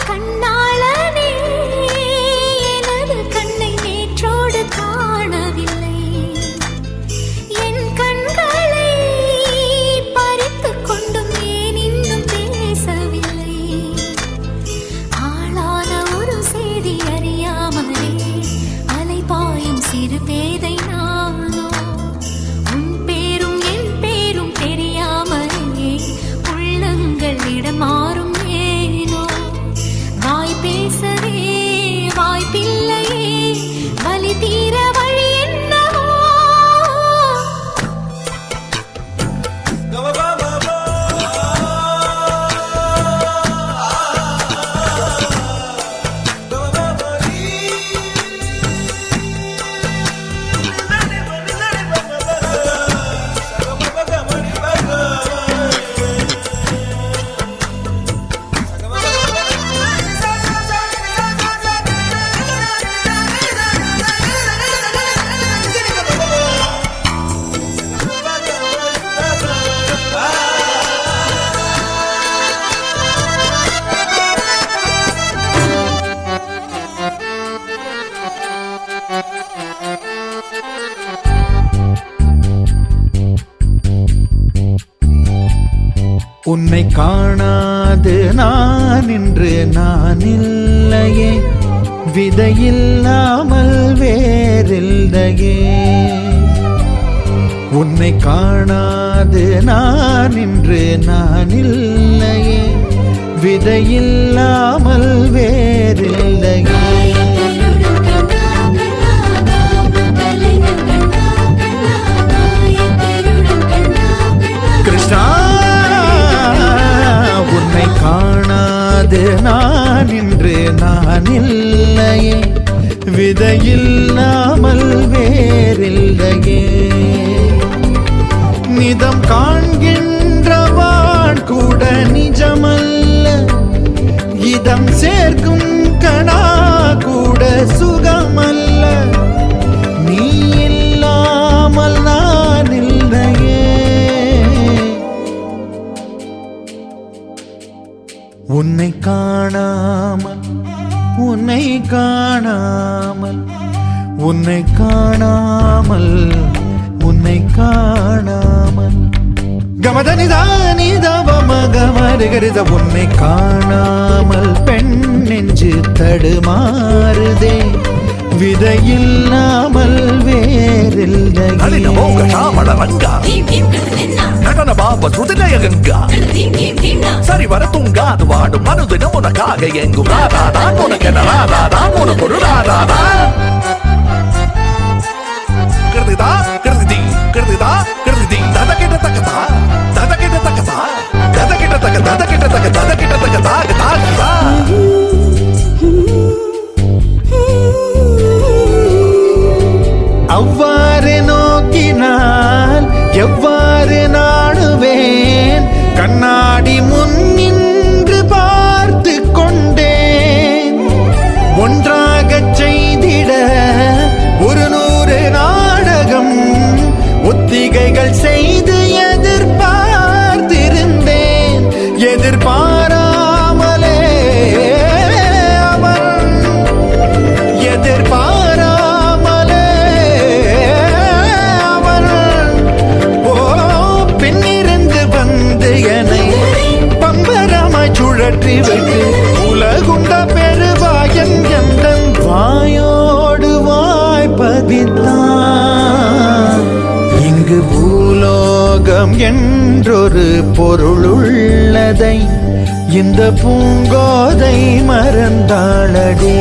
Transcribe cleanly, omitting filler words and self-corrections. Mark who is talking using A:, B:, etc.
A: கண்ணாளனே எனது கண்ணை நேற்றோடு காணவில்லை, என் கண்களை பறித்துக் கொண்டும் ஏன் இன்னும் பேசவில்லை? ஆளான ஒரு செய்தி அறியாமலே அலைபாயும் சிறு பேதை நானோ, உன் பேரும் என் பேரும் தெரியாமலே உள்ளங்கள் இடமாறும் பேசவே வாய்ப்பில்லையே, வலி தீர வழி என்னவோ?
B: உன்னை காணாது நான் இன்று நான் இல்லையே, விதையில்லாமல் வேறில்லையே. உன்னை காணாது நான் இன்று நான் இல்லையே, விதையில்லாமல் வேறில்லையே. கிருஷ்ணா, உன்னை காணாது நான் இன்று நான் இல்லையே, விதையில்லாமல் வேறில்லையே. நிதம் காண்கின்றவான் கூட நிஜமல்ல, இதம் சேர்க்கும் கணா கூட சுகமல்ல. நீ இல்லாமல் நான் இல்லையே. உன்னை காணாமல் உன்னை காணாமல் உன்னை காணாமல் உன்னை காணாமல் கமதனிதானிதவமகமருகரித உன்னை காணாமல் பெண் நெஞ்சு தடுமாறுதே, விதையில்லாமல் வேறில்லை.
C: நடன பாப சுதிலயகங்கா சரி வர தூங்காது வாடும் மனுதினம் உனக்காக எங்கும் ராதாதான் உனக்கென ராதாதான் உனக்கு ஒரு ராதாதான். கிருதிதா கிருதி கிருதிதா கிருதி தத கிட்ட தக்கதா தத கிட்ட தக்கதா தத கிட்ட தக்க தத கிட்ட தக்க தத கிட்ட தக்க தாக தாகதா.
B: அவ்வாறு நோக்கினால் எவ்வாறு நாடுவேன், கண்ணாடி முன் நின்று பார்த்து கொண்டேன். ஒன்றாகச் செய்திட 100 நாடகம் ஒத்திகைகள் செய்து எதிர்பார்த்திருந்தேன். எதிர்பாராமலே அவன் எதிர்பாராமலே அவன் பின்னிருந்து வந்து என்னை பம்பரமாய் சுழற்றி விட்டு உலகுண்ட பெருவாயன் எந்தன் வாயோடு வாய்ப்பதித்தான். இங்கு பூலோகம் என்றொரு பொருளுள்ளதை இந்த பூங்கோதை மறந்தாளடே.